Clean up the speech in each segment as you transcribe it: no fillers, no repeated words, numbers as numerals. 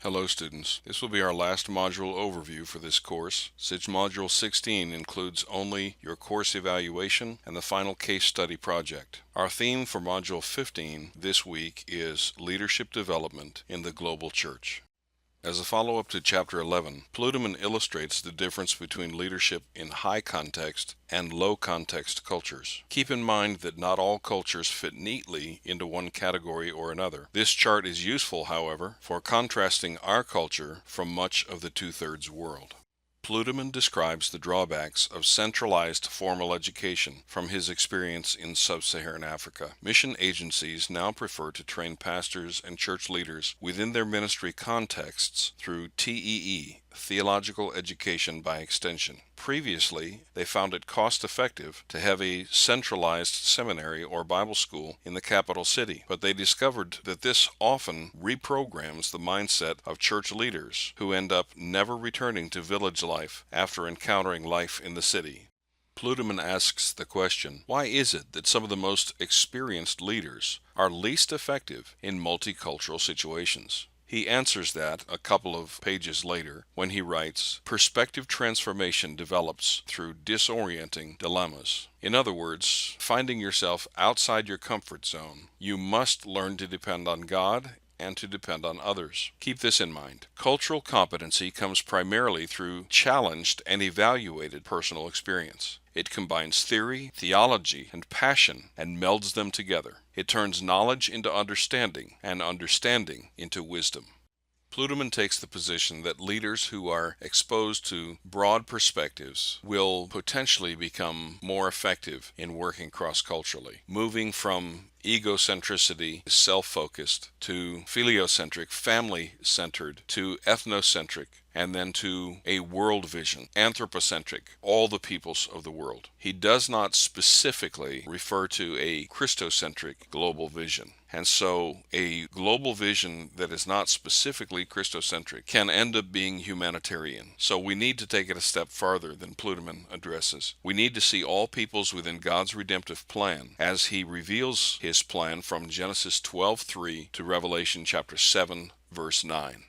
Hello students, this will be our last module overview for this course, since Module 16 includes only your course evaluation and the final case study project. Our theme for Module 15 this week is Leadership Development in the Global Church. As a follow-up to Chapter 11, Pluderman illustrates the difference between leadership in high-context and low-context cultures. Keep in mind that not all cultures fit neatly into one category or another. This chart is useful, however, for contrasting our culture from much of the two-thirds world. Pluderman describes the drawbacks of centralized formal education from his experience in sub-Saharan Africa. Mission agencies now prefer to train pastors and church leaders within their ministry contexts through TEE, Theological Education by Extension. Previously, they found it cost-effective to have a centralized seminary or Bible school in the capital city, but they discovered that this often reprograms the mindset of church leaders who end up never returning to village life after encountering life in the city. Pluderman asks the question, why is it that some of the most experienced leaders are least effective in multicultural situations? He answers that a couple of pages later when he writes, perspective transformation develops through disorienting dilemmas. In other words, finding yourself outside your comfort zone, you must learn to depend on God and to depend on others. Keep this in mind. Cultural competency comes primarily through challenged and evaluated personal experience. It combines theory, theology, and passion and melds them together. It turns knowledge into understanding and understanding into wisdom. Pluderman takes the position that leaders who are exposed to broad perspectives will potentially become more effective in working cross-culturally, moving from egocentricity, self-focused, to filiocentric, family-centered, to ethnocentric, and then to a world vision, anthropocentric, all the peoples of the world. He does not specifically refer to a Christocentric global vision. And so a global vision that is not specifically Christocentric can end up being humanitarian. So we need to take it a step farther than Pluderman addresses. We need to see all peoples within God's redemptive plan as he reveals his plan from Genesis 12:3 to Revelation chapter 7, verse 9.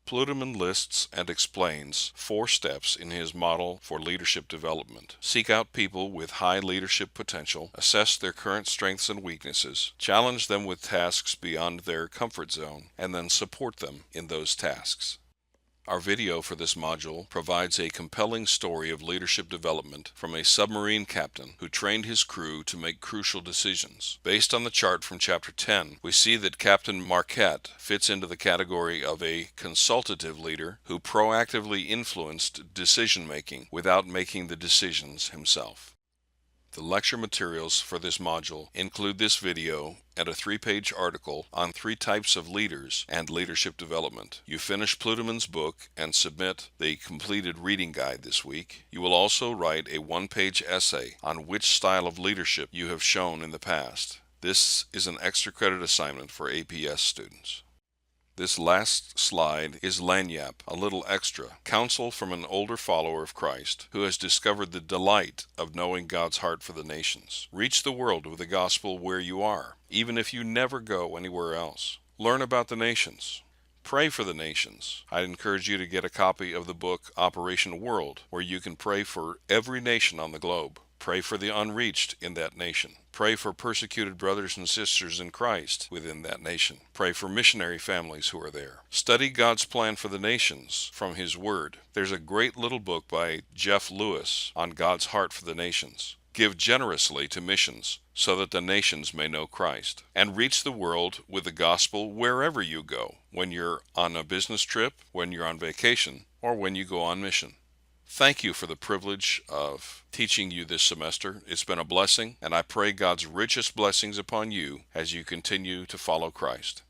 Pluderman lists and explains 4 steps in his model for leadership development. Seek out people with high leadership potential, assess their current strengths and weaknesses, challenge them with tasks beyond their comfort zone, and then support them in those tasks. Our video for this module provides a compelling story of leadership development from a submarine captain who trained his crew to make crucial decisions. Based on the chart from Chapter 10, we see that Captain Marquette fits into the category of a consultative leader who proactively influenced decision-making without making the decisions himself. The lecture materials for this module include this video and a 3-page article on 3 types of leaders and leadership development. You finish Pluderman's book and submit the completed reading guide this week. You will also write a 1-page essay on which style of leadership you have shown in the past. This is an extra credit assignment for APS students. This last slide is lagniappe, a little extra, counsel from an older follower of Christ who has discovered the delight of knowing God's heart for the nations. Reach the world with the gospel where you are, even if you never go anywhere else. Learn about the nations. Pray for the nations. I'd encourage you to get a copy of the book Operation World, where you can pray for every nation on the globe. Pray for the unreached in that nation. Pray for persecuted brothers and sisters in Christ within that nation. Pray for missionary families who are there. Study God's plan for the nations from His Word. There's a great little book by Jeff Lewis on God's heart for the nations. Give generously to missions so that the nations may know Christ. And reach the world with the gospel wherever you go, when you're on a business trip, when you're on vacation, or when you go on mission. Thank you for the privilege of teaching you this semester. It's been a blessing, and I pray God's richest blessings upon you as you continue to follow Christ.